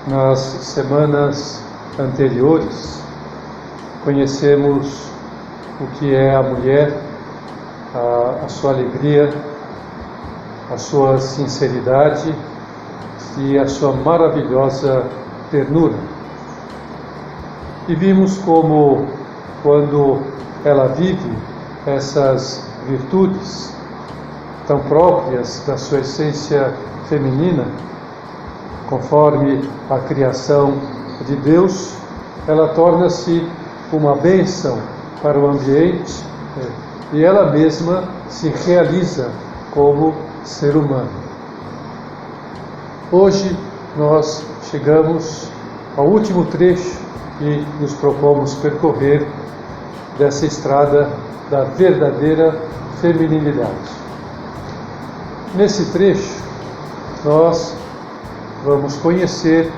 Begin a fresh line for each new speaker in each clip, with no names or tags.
Nas semanas anteriores, conhecemos o que é a mulher, a sua alegria, a sua sinceridade e a sua maravilhosa ternura. E vimos como, quando ela vive essas virtudes tão próprias da sua essência feminina, conforme a criação de Deus, ela torna-se uma bênção para o ambiente e ela mesma se realiza como ser humano. Hoje nós chegamos ao último trecho e nos propomos percorrer dessa estrada da verdadeira feminilidade. Nesse trecho, nós vamos conhecer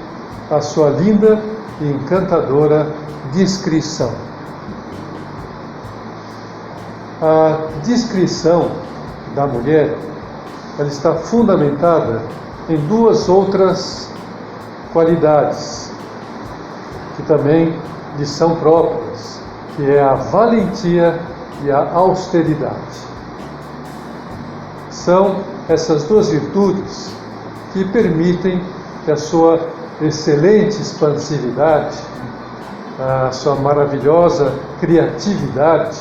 a sua linda e encantadora discrição. A discrição da mulher, ela está fundamentada em duas outras qualidades que também lhe são próprias, que é a valentia e a austeridade. São essas duas virtudes que permitem que a sua excelente expansividade, a sua maravilhosa criatividade,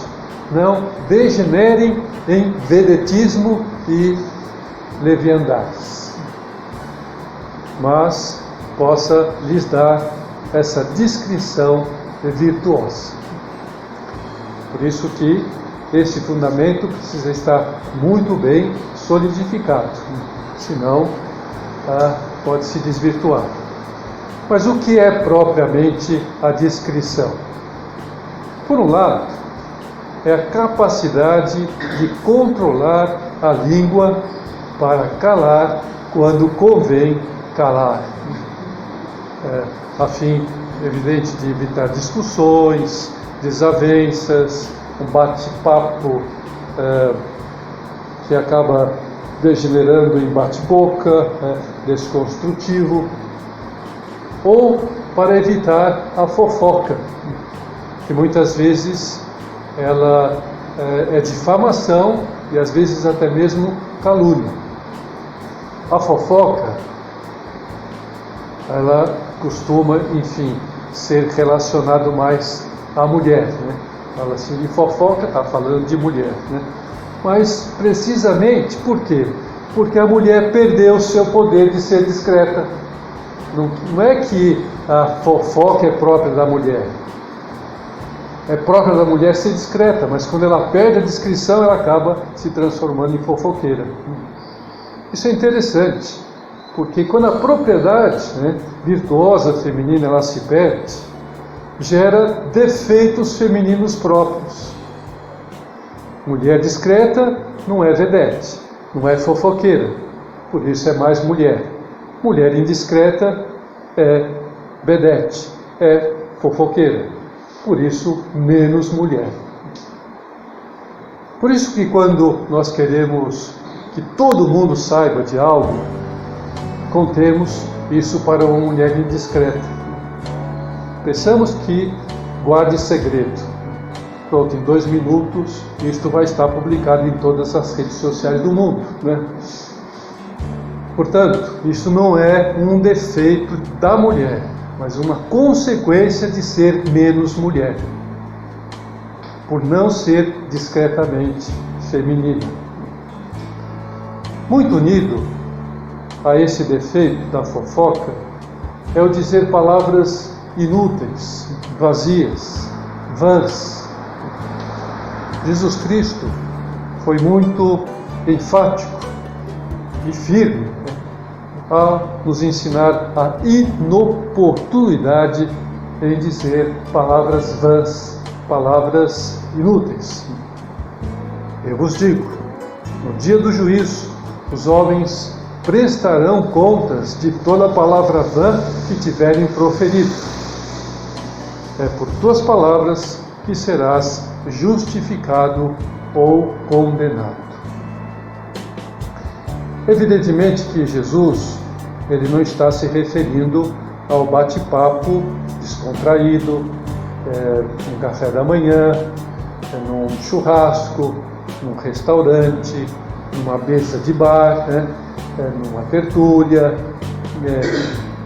não degenerem em vedetismo e leviandades, mas possa lhes dar essa discrição virtuosa. Por isso que esse fundamento precisa estar muito bem solidificado, senão pode se desvirtuar. Mas o que é propriamente a discrição? Por um lado, é a capacidade de controlar a língua para calar quando convém calar, a fim, evidente, de evitar discussões, desavenças, um bate-papo que acaba degenerando em bate-boca, desconstrutivo, ou para evitar a fofoca, que muitas vezes ela é difamação e às vezes até mesmo calúnia. A fofoca, ela costuma, enfim, ser relacionado mais à mulher, né? Fala assim de fofoca, está falando de mulher, né? Mas precisamente por quê? Porque a mulher perdeu o seu poder de ser discreta. Não é que a fofoca é própria da mulher. É própria da mulher ser discreta, mas quando ela perde a discrição, ela acaba se transformando em fofoqueira. Isso é interessante, porque quando a propriedade, né, virtuosa feminina ela se perde, gera defeitos femininos próprios. Mulher discreta não é vedete, não é fofoqueira, por isso é mais mulher. Mulher indiscreta é vedete, é fofoqueira, por isso menos mulher. Por isso que quando nós queremos que todo mundo saiba de algo, contemos isso para uma mulher indiscreta. Pensamos que guarde segredo. Pronto, em 2 minutos isto vai estar publicado em todas as redes sociais do mundo, né? Portanto, isso não é um defeito da mulher, mas uma consequência de ser menos mulher, por não ser discretamente feminina. Muito unido a esse defeito da fofoca é o dizer palavras inúteis, vazias, vãs. Jesus Cristo foi muito enfático e firme a nos ensinar a inoportunidade em dizer palavras vãs, palavras inúteis. Eu vos digo, no dia do juízo, os homens prestarão contas de toda palavra vã que tiverem proferido. É por tuas palavras que serás justificado ou condenado. Evidentemente que Jesus, ele não está se referindo ao bate-papo descontraído, num café da manhã, num churrasco, num restaurante, numa mesa de bar, numa tertúlia,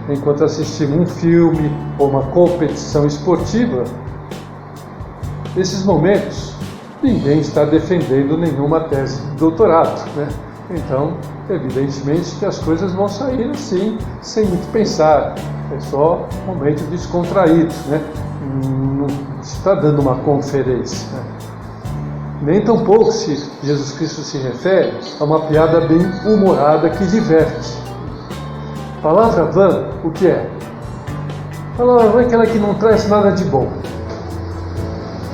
enquanto assistimos um filme ou uma competição esportiva. Nesses momentos, ninguém está defendendo nenhuma tese de doutorado, Então, evidentemente que as coisas vão sair assim, sem muito pensar. É só um momento descontraído, Não se está dando uma conferência. Nem tampouco se Jesus Cristo se refere a uma piada bem humorada que diverte. Palavra vã, o que é? Palavra vã é aquela que não traz nada de bom,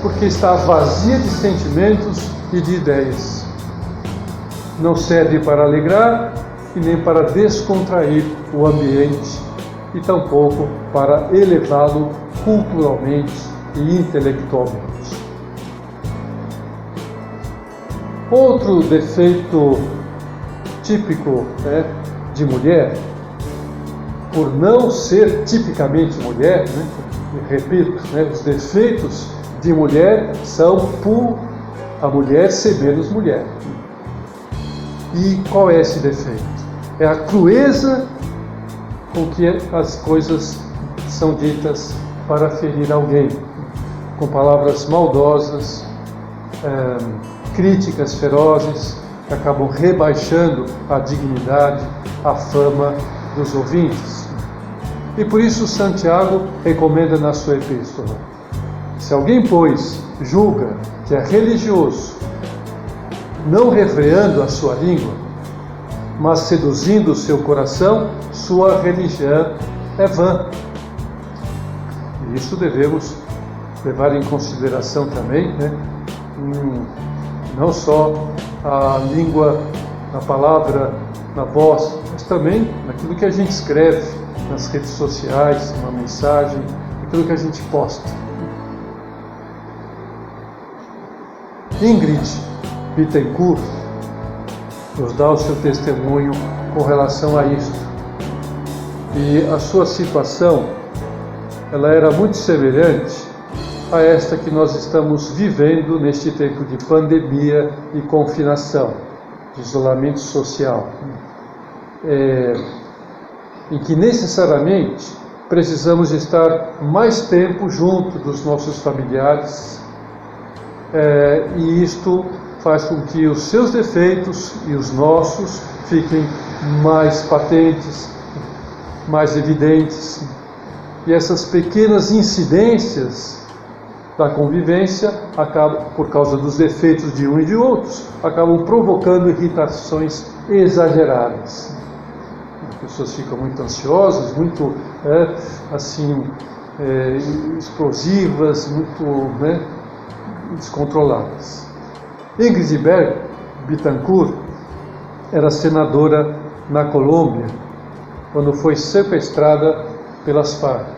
porque está vazia de sentimentos e de ideias. Não serve para alegrar e nem para descontrair o ambiente, e tampouco para elevá-lo culturalmente e intelectualmente. Outro defeito típico de mulher, por não ser tipicamente mulher, repito, os defeitos de mulher são por a mulher ser menos mulher. E qual é esse defeito? É a crueza com que as coisas são ditas para ferir alguém, com palavras maldosas, críticas ferozes, que acabam rebaixando a dignidade, a fama dos ouvintes. E por isso Santiago recomenda na sua epístola: se alguém, pois, julga que é religioso, não refreando a sua língua, mas seduzindo o seu coração, sua religião é vã. E isso devemos levar em consideração também, não só a língua, na palavra, na voz, mas também naquilo que a gente escreve nas redes sociais, uma mensagem, aquilo que a gente posta. Ingrid Bittencourt nos dá o seu testemunho com relação a isto. E a sua situação, ela era muito semelhante a esta que nós estamos vivendo neste tempo de pandemia e confinação, de isolamento social, em que necessariamente precisamos estar mais tempo junto dos nossos familiares, e isto faz com que os seus defeitos e os nossos fiquem mais patentes, mais evidentes, e essas pequenas incidências da convivência acabam, por causa dos defeitos de um e de outros, acabam provocando irritações exageradas. As pessoas ficam muito ansiosas, muito explosivas, muito descontroladas. Ingrid Bittencourt era senadora na Colômbia quando foi sequestrada pelas Farc.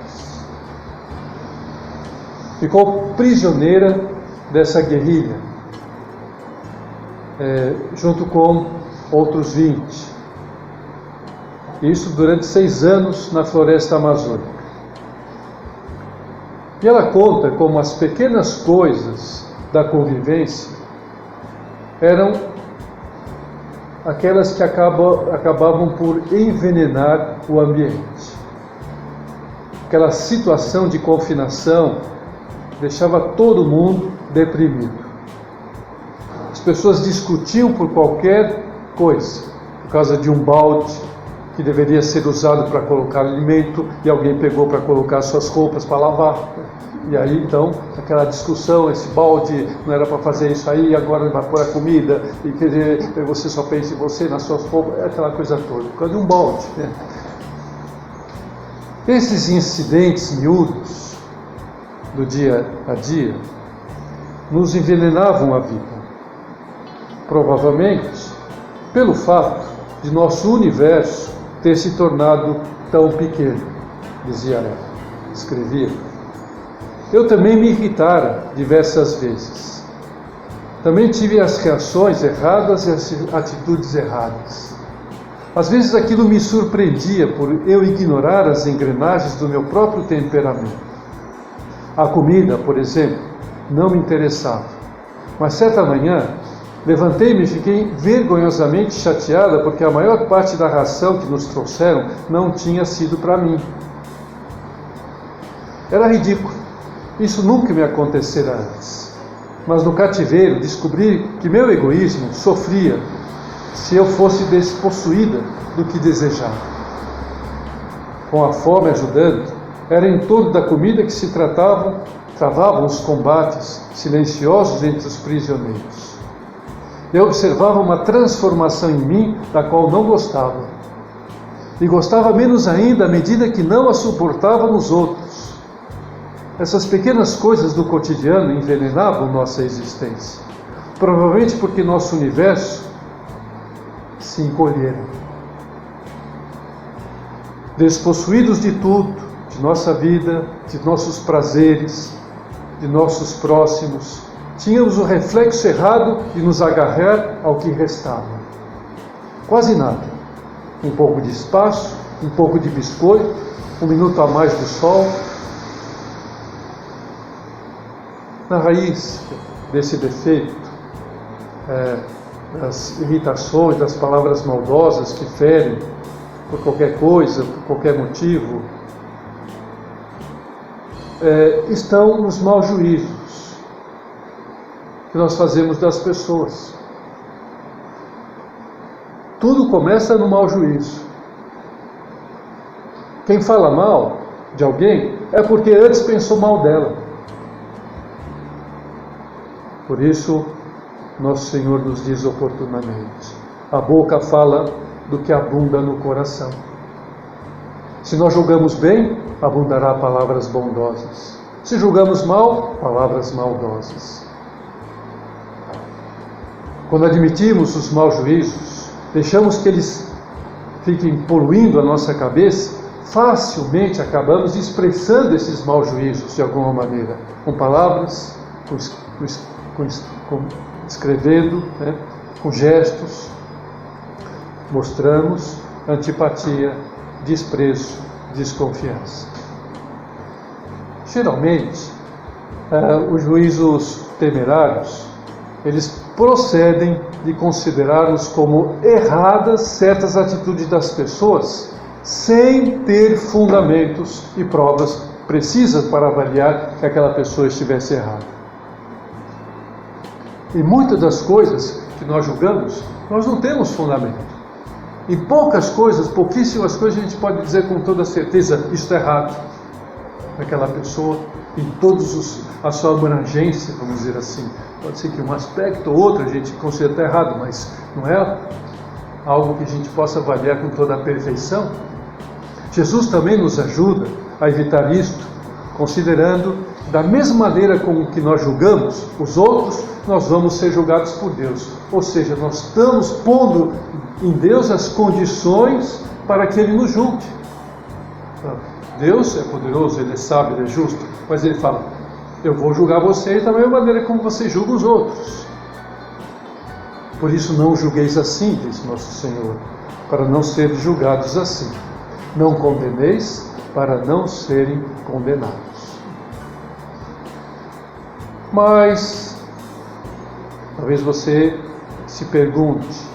Ficou prisioneira dessa guerrilha, junto com outros 20. Isso durante 6 anos na floresta amazônica. E ela conta como as pequenas coisas da convivência eram aquelas que acabavam por envenenar o ambiente. Aquela situação de confinação deixava todo mundo deprimido. As pessoas discutiam por qualquer coisa, por causa de um balde que deveria ser usado para colocar alimento e alguém pegou para colocar suas roupas para lavar. E aí então, aquela discussão, esse balde não era para fazer isso aí, agora vai pôr a comida, e quer dizer, você só pensa em você, nas suas roupas, aquela coisa toda, por causa de um balde. Esses incidentes miúdos do dia a dia nos envenenavam a vida. Provavelmente pelo fato de nosso universo ter se tornado tão pequeno, dizia ela, escrevia. Eu também me irritara diversas vezes. Também tive as reações erradas e as atitudes erradas. Às vezes aquilo me surpreendia por eu ignorar as engrenagens do meu próprio temperamento. A comida, por exemplo, não me interessava. Mas certa manhã, levantei-me e fiquei vergonhosamente chateada porque a maior parte da ração que nos trouxeram não tinha sido para mim. Era ridículo. Isso nunca me acontecera antes. Mas no cativeiro descobri que meu egoísmo sofria se eu fosse despossuída do que desejava. Com a fome ajudando, era em torno da comida que se travavam os combates silenciosos entre os prisioneiros. Eu observava uma transformação em mim da qual não gostava. E gostava menos ainda à medida que não a suportava nos outros. Essas pequenas coisas do cotidiano envenenavam nossa existência. Provavelmente porque nosso universo se encolhera. Despossuídos de tudo, de nossa vida, de nossos prazeres, de nossos próximos, tínhamos o reflexo errado de nos agarrar ao que restava. Quase nada. Um pouco de espaço, um pouco de biscoito, um minuto a mais do sol. Na raiz desse defeito, das irritações, das palavras maldosas que ferem por qualquer coisa, por qualquer motivo, estão os maus juízos que nós fazemos das pessoas. Tudo começa no mau juízo. Quem fala mal de alguém é porque antes pensou mal dela. Por isso, nosso Senhor nos diz oportunamente: a boca fala do que abunda no coração. Se nós julgamos bem, abundará palavras bondosas. Se julgamos mal, palavras maldosas. Quando admitimos os maus juízos, deixamos que eles fiquem poluindo a nossa cabeça, facilmente acabamos expressando esses maus juízos de alguma maneira, com palavras, escrevendo, com gestos. Mostramos antipatia, desprezo, desconfiança. Geralmente, os juízos temerários, eles procedem de considerarmos como erradas certas atitudes das pessoas, sem ter fundamentos e provas precisas para avaliar que aquela pessoa estivesse errada. E muitas das coisas que nós julgamos, nós não temos fundamento. Em poucas coisas, pouquíssimas coisas, a gente pode dizer com toda certeza: isso é errado. Aquela pessoa, em todos a sua abrangência, vamos dizer assim. Pode ser que um aspecto ou outro a gente considere errado, mas não é algo que a gente possa avaliar com toda a perfeição. Jesus também nos ajuda a evitar isto, considerando da mesma maneira com que nós julgamos os outros, nós vamos ser julgados por Deus. Ou seja, nós estamos pondo em Deus as condições para que Ele nos julgue. Deus é poderoso, Ele é sábio, Ele é justo, mas Ele fala: eu vou julgar vocês da mesma maneira como vocês julgam os outros. Por isso não julgueis assim, diz nosso Senhor, para não serem julgados assim. Não condeneis, para não serem condenados. Mas talvez você se pergunte: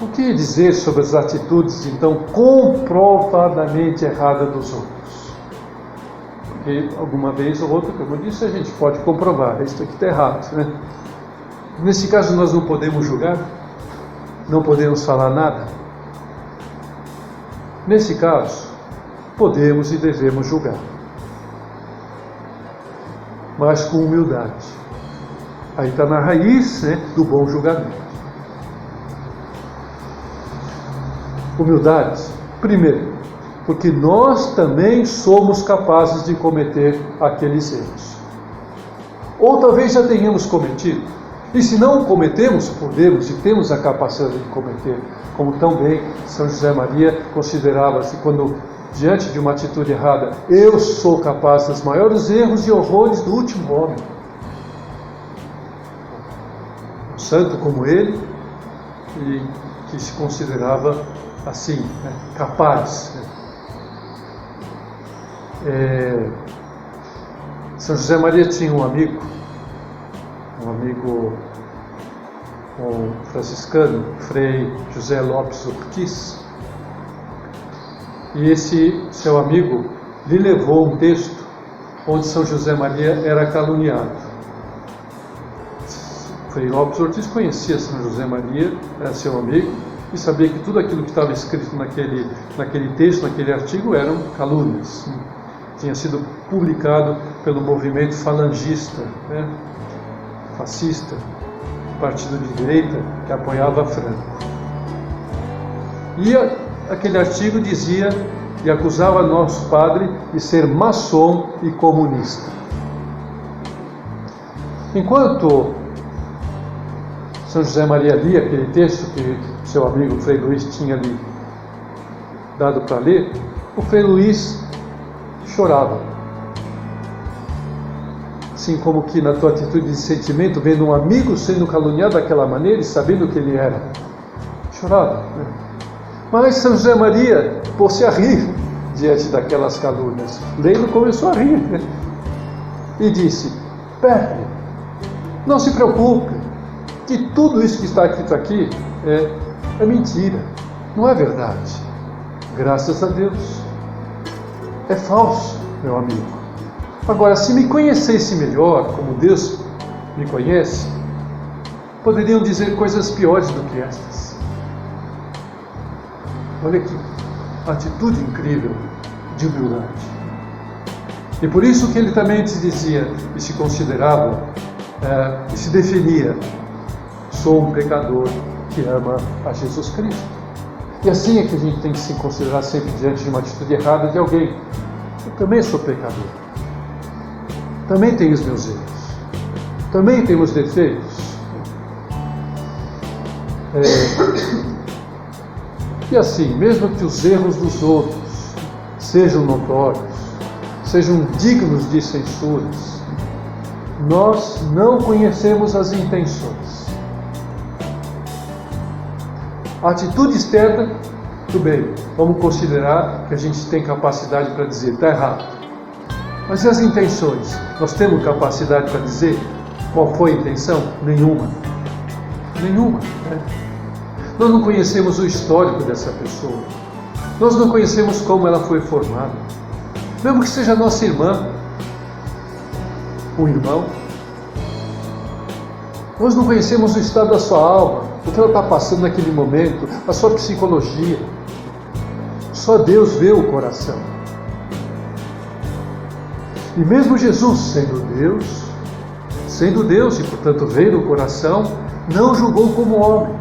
o que dizer sobre as atitudes então comprovadamente erradas dos outros? Porque alguma vez ou outra, como eu disse, a gente pode comprovar: isso aqui está errado, né? Nesse caso nós não podemos julgar, não podemos falar nada. Nesse caso, podemos e devemos julgar, mas com humildade. Aí está na raiz, do bom julgamento. Humildade, primeiro, porque nós também somos capazes de cometer aqueles erros. Ou talvez já tenhamos cometido, e se não cometemos, podemos e temos a capacidade de cometer, como tão bem São José Maria considerava-se quando, diante de uma atitude errada: eu sou capaz dos maiores erros e horrores do último homem. Um santo como ele, e que se considerava assim, né, capaz. São José Maria tinha um amigo um franciscano, Frei José Lopes Ortiz, e esse seu amigo lhe levou um texto onde São José Maria era caluniado. Frei Lopes Ortiz conhecia São José Maria, era seu amigo, e sabia que tudo aquilo que estava escrito naquele texto, naquele artigo, eram calúnias. Tinha sido publicado pelo movimento falangista, né, fascista, partido de direita que apoiava Franco. E aquele artigo dizia e acusava nosso padre de ser maçom e comunista. Enquanto São José Maria lia aquele texto que seu amigo Frei Luís tinha lhe dado para ler, o Frei Luís chorava. Assim como que na tua atitude de sentimento, vendo um amigo sendo caluniado daquela maneira e sabendo que ele era. Chorava. Né? Mas São José Maria pôs-se a rir diante daquelas calúnias. Lendo começou a rir. Né? E disse: Padre, não se preocupe, que tudo isso que está escrito aqui é mentira, não é verdade. Graças a Deus. É falso, meu amigo. Agora, se me conhecesse melhor, como Deus me conhece, poderiam dizer coisas piores do que estas. Olha que atitude incrível de humildade. E por isso que ele também se dizia e se considerava e se definia: sou um pecador que ama a Jesus Cristo. E assim é que a gente tem que se considerar sempre diante de uma atitude errada de alguém. Eu também sou pecador. Também tenho os meus erros. Também tenho os defeitos. E assim, mesmo que os erros dos outros sejam notórios, sejam dignos de censuras, nós não conhecemos as intenções. A atitude externa, tudo bem, vamos considerar que a gente tem capacidade para dizer, está errado. Mas e as intenções? Nós temos capacidade para dizer qual foi a intenção? Nenhuma. Nenhuma. Né? Nós não conhecemos o histórico dessa pessoa. Nós não conhecemos como ela foi formada. Mesmo que seja nossa irmã, um irmão, nós não conhecemos o estado da sua alma, o que ela está passando naquele momento, a sua psicologia. Só Deus vê o coração. E mesmo Jesus, sendo Deus e portanto vendo o coração, não julgou como homem.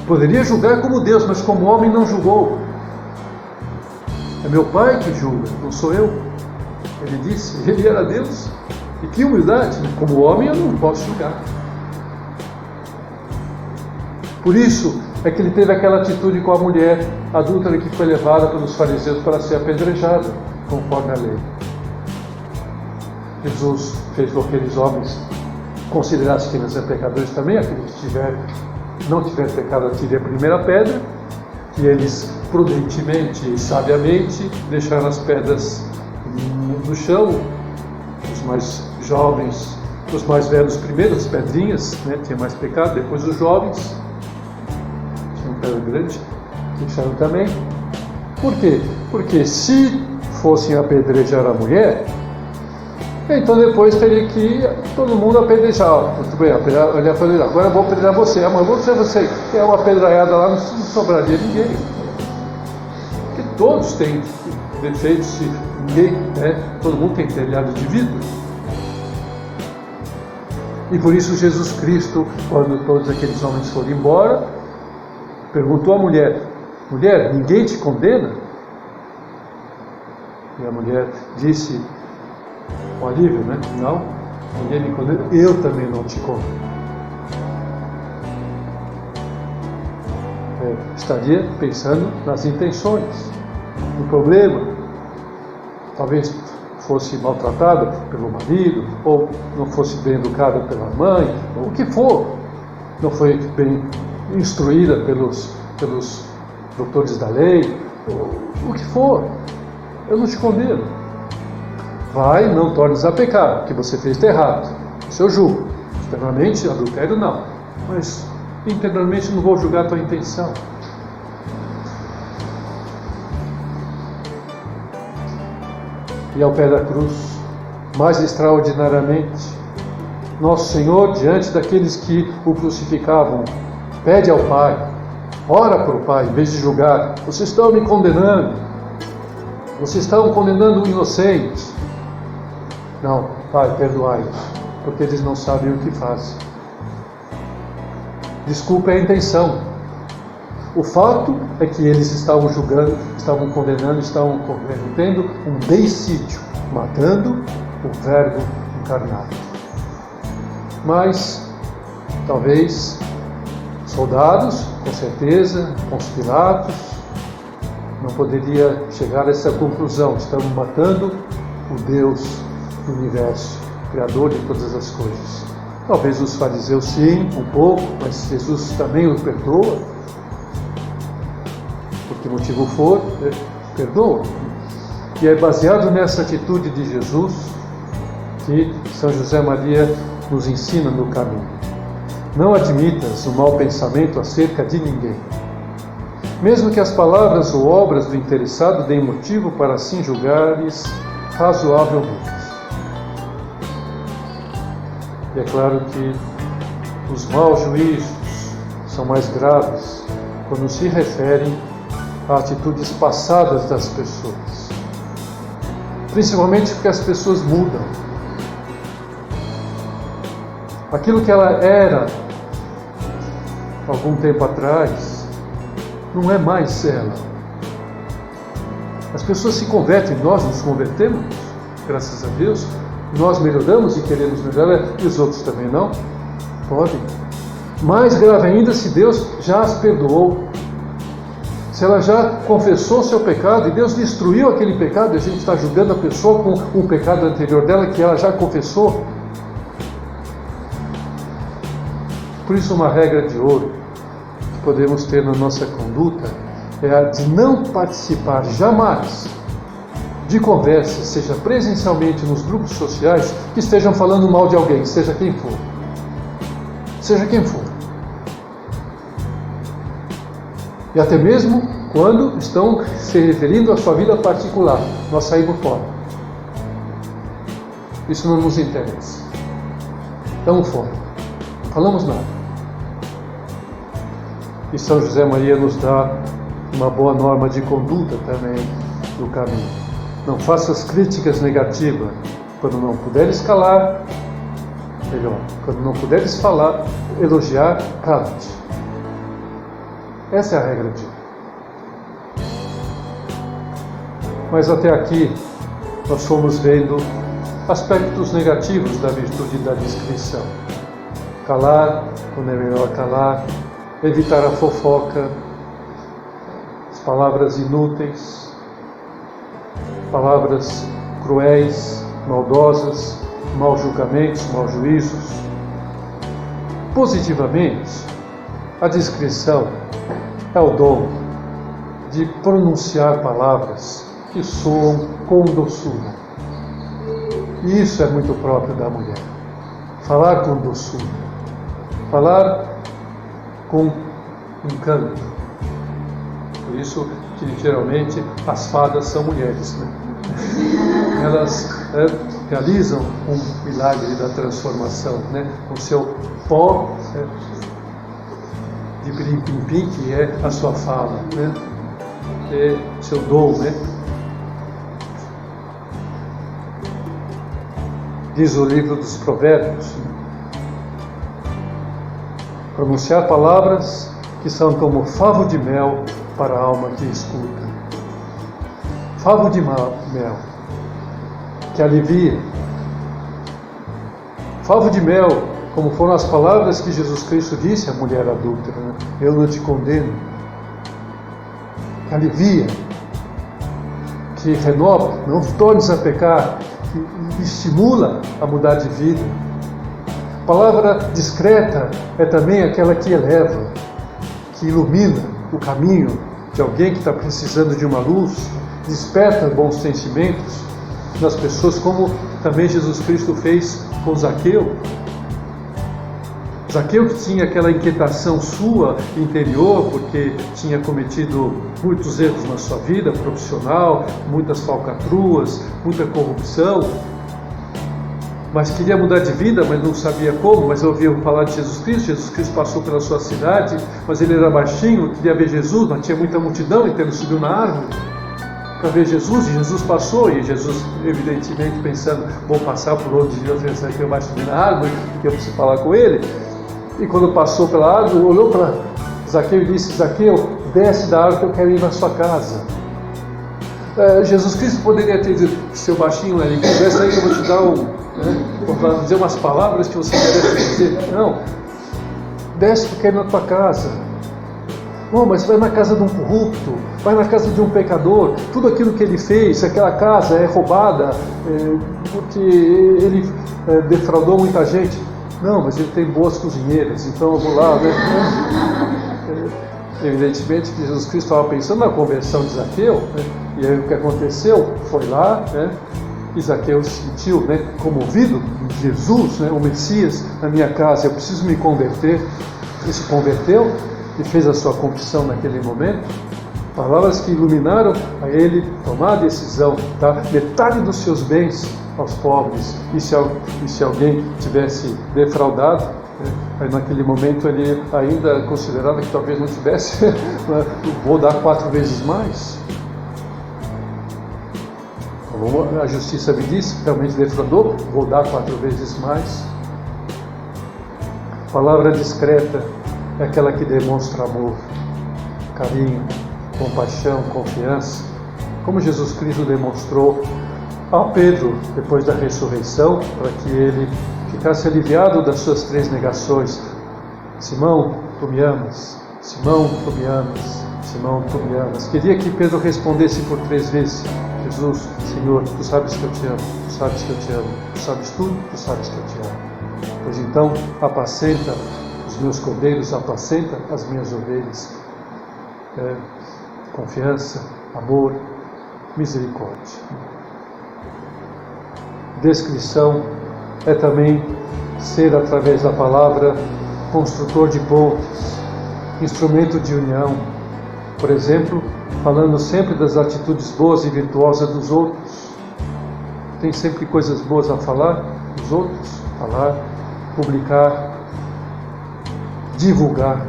Poderia julgar como Deus, mas como homem não julgou. É meu Pai que julga, não sou eu. Ele disse, ele era Deus. E que humildade, como homem eu não posso julgar. Por isso é que ele teve aquela atitude com a mulher adúltera que foi levada pelos fariseus para ser apedrejada, conforme a lei. Jesus fez com que aqueles homens considerassem que eles eram pecadores também, aqueles que não tiver pecado atire a primeira pedra, e eles prudentemente e sabiamente deixaram as pedras no chão, os mais jovens, os mais velhos primeiro, as pedrinhas, né, tinha mais pecado, depois os jovens, tinha um pedra grande, deixaram também. Por quê? Porque se fossem apedrejar a mulher, então depois teria que todo mundo apedrejar. Muito bem, agora eu vou apedrejar você. Amanhã eu vou ser você. Tem uma pedraiada lá, não sobraria ninguém. Porque todos têm defeitos, ninguém, né? Todo mundo tem telhado de vidro. E por isso Jesus Cristo, quando todos aqueles homens foram embora, perguntou à mulher: mulher, ninguém te condena? E a mulher disse, com alívio, né? Não, ninguém me condena, eu também não te condeno. Estaria pensando nas intenções, no problema. Talvez fosse maltratada pelo marido, ou não fosse bem educada pela mãe, ou o que for. não foi bem instruída pelos doutores da lei, o que for, eu não te condeno. Vai, não tornes a pecar, o que você fez está errado, isso eu julgo. Externamente, adultério não, mas internamente não vou julgar a tua intenção. E ao pé da cruz, mais extraordinariamente, nosso Senhor, diante daqueles que o crucificavam, pede ao Pai, ora para o Pai, em vez de julgar: vocês estão me condenando, vocês estão condenando o inocente. Não, Pai, perdoai-os, porque eles não sabem o que fazem. Desculpa a intenção. O fato é que eles estavam julgando, estavam condenando, estavam cometendo um deicídio, matando o Verbo encarnado. Mas, talvez, soldados, com certeza, Pôncio Pilatos, não poderia chegar a essa conclusão. Estamos matando o Deus do universo, Criador de todas as coisas. Talvez os fariseus sim, um pouco, mas Jesus também o perdoa. Por que motivo for, perdoa. E é baseado nessa atitude de Jesus que São José Maria nos ensina no caminho. Não admitas o mau pensamento acerca de ninguém, mesmo que as palavras ou obras do interessado deem motivo para assim julgares razoavelmente. E é claro que os maus juízos são mais graves quando se referem a atitudes passadas das pessoas, principalmente porque as pessoas mudam. Aquilo que ela era algum tempo atrás não é mais ela. As pessoas se convertem, nós nos convertemos, graças a Deus, nós melhoramos e queremos melhorar, e os outros também não? Podem. Mais grave ainda se Deus já as perdoou. Se ela já confessou seu pecado e Deus destruiu aquele pecado, e a gente está julgando a pessoa com o pecado anterior dela que ela já confessou. Por isso, uma regra de ouro que podemos ter na nossa conduta é a de não participar jamais de conversas, seja presencialmente nos grupos sociais, que estejam falando mal de alguém, seja quem for. Seja quem for. E até mesmo quando estão se referindo à sua vida particular, nós saímos fora. Isso não nos interessa. Estamos fora. Não falamos nada. E São José Maria nos dá uma boa norma de conduta também no caminho. Não faças críticas negativas. Quando não puderes calar, melhor. Quando não puderes falar, elogiar, cala-te. Essa é a regra de ouro. Mas até aqui nós fomos vendo aspectos negativos da virtude da discrição. Calar, quando é melhor calar, evitar a fofoca, as palavras inúteis, palavras cruéis, maldosas, maus julgamentos, maus juízos. Positivamente, a discrição é o dom de pronunciar palavras que soam com doçura. E isso é muito próprio da mulher. Falar com doçura. Falar com encanto. Por isso que geralmente as fadas são mulheres, né? Elas realizam um milagre da transformação, né? Com seu pó de pirim-pim-pim, que é a sua fala, né? É seu dom, né? Diz o livro dos Provérbios, pronunciar palavras que são como favo de mel para a alma que escuta. Favo de mel, que alivia. Favo de mel, como foram as palavras que Jesus Cristo disse à mulher adúltera, né? Eu não te condeno. Que alivia, que renova, não tornes a pecar, que estimula a mudar de vida. A palavra discreta é também aquela que eleva, que ilumina o caminho de alguém que está precisando de uma luz, desperta bons sentimentos nas pessoas, como também Jesus Cristo fez com Zaqueu. Zaqueu, que tinha aquela inquietação sua interior, porque tinha cometido muitos erros na sua vida profissional, muitas falcatruas, muita corrupção, mas queria mudar de vida, mas não sabia como, mas ouvia falar de Jesus Cristo. Jesus Cristo passou pela sua cidade, mas ele era baixinho, queria ver Jesus, mas tinha muita multidão, então ele subiu na árvore para ver Jesus, e Jesus passou, e Jesus, evidentemente, pensando, vou passar por onde Deus pensa que eu vou subir na árvore, porque eu preciso falar com ele. E quando passou pela árvore, olhou para Zaqueu e disse: Zaqueu, desce da árvore que eu quero ir na sua casa. Jesus Cristo poderia ter dito: seu baixinho, desce aí que eu vou te dar vou dizer umas palavras que você merece dizer. Não, desce que eu quero ir na tua casa. Não, mas vai na casa de um corrupto, vai na casa de um pecador. Tudo aquilo que ele fez, aquela casa é roubada, porque ele defraudou muita gente. Não, mas ele tem boas cozinheiras, então eu vou lá, Evidentemente que Jesus Cristo estava pensando na conversão de Zaqueu, e aí o que aconteceu? Foi lá, e Zaqueu se sentiu comovido, Jesus, o Messias, na minha casa, eu preciso me converter. Ele se converteu e fez a sua confissão naquele momento. Palavras que iluminaram a ele tomar a decisão, dar metade dos seus bens aos pobres, e se alguém tivesse defraudado, aí naquele momento ele ainda considerava que talvez não tivesse, vou dar 4 vezes mais. Como a justiça me disse, realmente defraudou, vou dar 4 vezes mais. Palavra discreta é aquela que demonstra amor, carinho, compaixão, confiança, como Jesus Cristo demonstrou a Pedro depois da ressurreição, para que ele ficasse aliviado das suas 3 negações. Simão, tu me amas. Simão, tu me amas. Simão, tu me amas. Queria que Pedro respondesse por 3 vezes: Jesus, Senhor, tu sabes que eu te amo, tu sabes que eu te amo, tu sabes tudo, tu sabes que eu te amo. Pois então, apacenta os meus cordeiros, apacenta as minhas ovelhas. Confiança, amor, misericórdia. Descrição é também ser, através da palavra, construtor de pontes, instrumento de união. Por exemplo, falando sempre das atitudes boas e virtuosas dos outros. Tem sempre coisas boas a falar dos outros, falar, publicar, divulgar.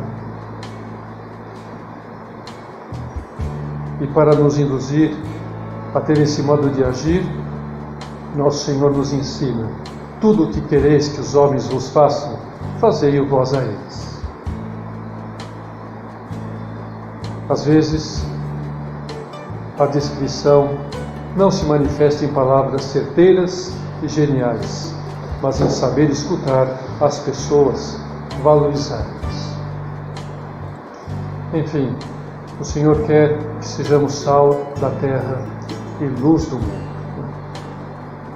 E para nos induzir a ter esse modo de agir, nosso Senhor nos ensina: tudo o que quereis que os homens vos façam, fazei-o vós a eles. Às vezes, a descrição não se manifesta em palavras certeiras e geniais, mas em saber escutar as pessoas, valorizá-las. Enfim, o Senhor quer que sejamos sal da terra e luz do mundo.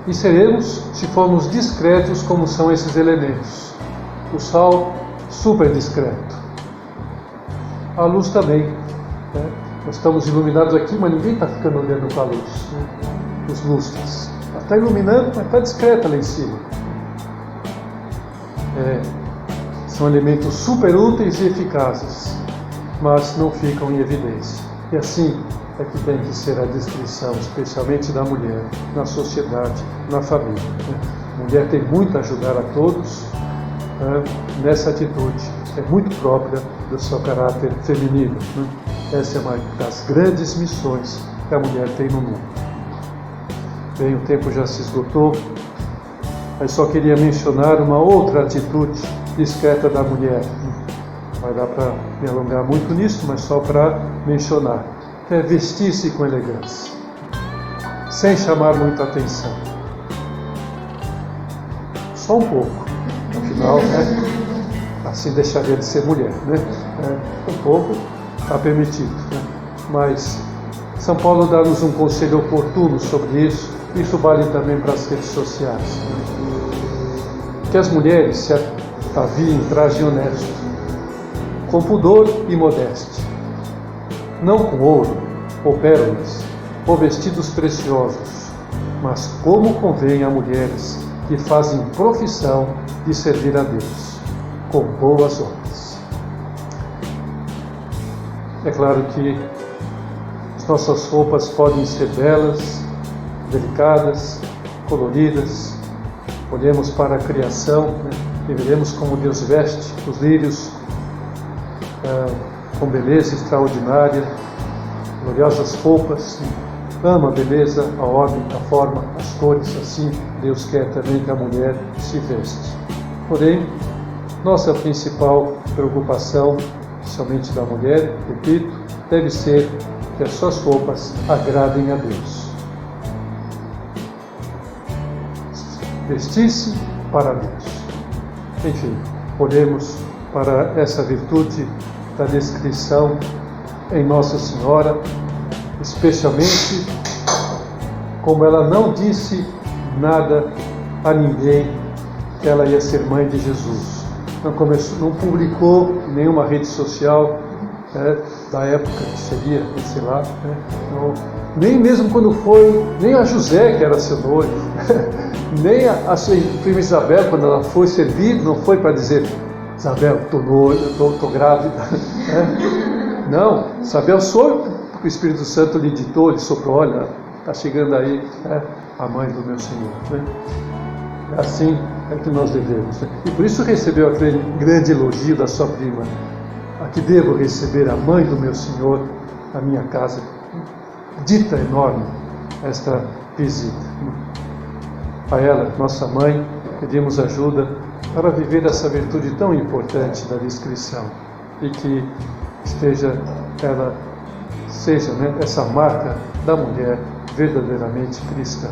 E seremos se formos discretos como são esses elementos. O sal, super discreto. A luz também. Nós estamos iluminados aqui, mas ninguém está ficando olhando para a luz. Os lustres. Ela está iluminando, mas está discreta lá em cima. São elementos super úteis e eficazes, mas não ficam em evidência. E assim é que tem que ser a descrição, especialmente da mulher, na sociedade, na família. A mulher tem muito a ajudar a todos nessa atitude, é muito própria do seu caráter feminino. Essa é uma das grandes missões que a mulher tem no mundo. Bem, o tempo já se esgotou, mas só queria mencionar uma outra atitude discreta da mulher. Vai dar para me alongar muito nisso, mas só para mencionar. Que é vestir-se com elegância, sem chamar muita atenção. Só um pouco. Afinal, assim deixaria de ser mulher, um pouco está permitido, Mas São Paulo dá-nos um conselho oportuno sobre isso. Isso vale também para as redes sociais. que as mulheres se aviem em traje honesto, com pudor e modéstia, não com ouro ou pérolas ou vestidos preciosos, mas como convém a mulheres que fazem profissão de servir a Deus, com boas obras. É claro que as nossas roupas podem ser belas, delicadas, coloridas. Olhemos para a criação, e veremos como Deus veste os lírios com beleza extraordinária, gloriosas roupas. Ama a beleza, a ordem, a forma, as cores, assim Deus quer também que a mulher se veste. Porém, nossa principal preocupação, especialmente da mulher, repito, deve ser que as suas roupas agradem a Deus. Vestir-se para Deus. Enfim, olhemos para essa virtude da descrição em Nossa Senhora, especialmente como ela não disse nada a ninguém que ela ia ser mãe de Jesus. Não publicou em nenhuma rede social da época que seria, sei lá, nem mesmo quando foi, nem a José, que era seu noivo, nem a sua prima Isabel, quando ela foi servir, não foi para dizer: Isabel, estou grávida. Não, Isabel soube, porque o Espírito Santo lhe ditou, lhe soprou: olha, está chegando aí a mãe do meu Senhor. Assim é que nós devemos. E por isso recebeu aquele grande elogio da sua prima: a que devo receber a mãe do meu Senhor na minha casa. Dita enorme esta visita. A ela, nossa mãe, pedimos ajuda para viver essa virtude tão importante da discrição, e que ela seja essa marca da mulher verdadeiramente cristã.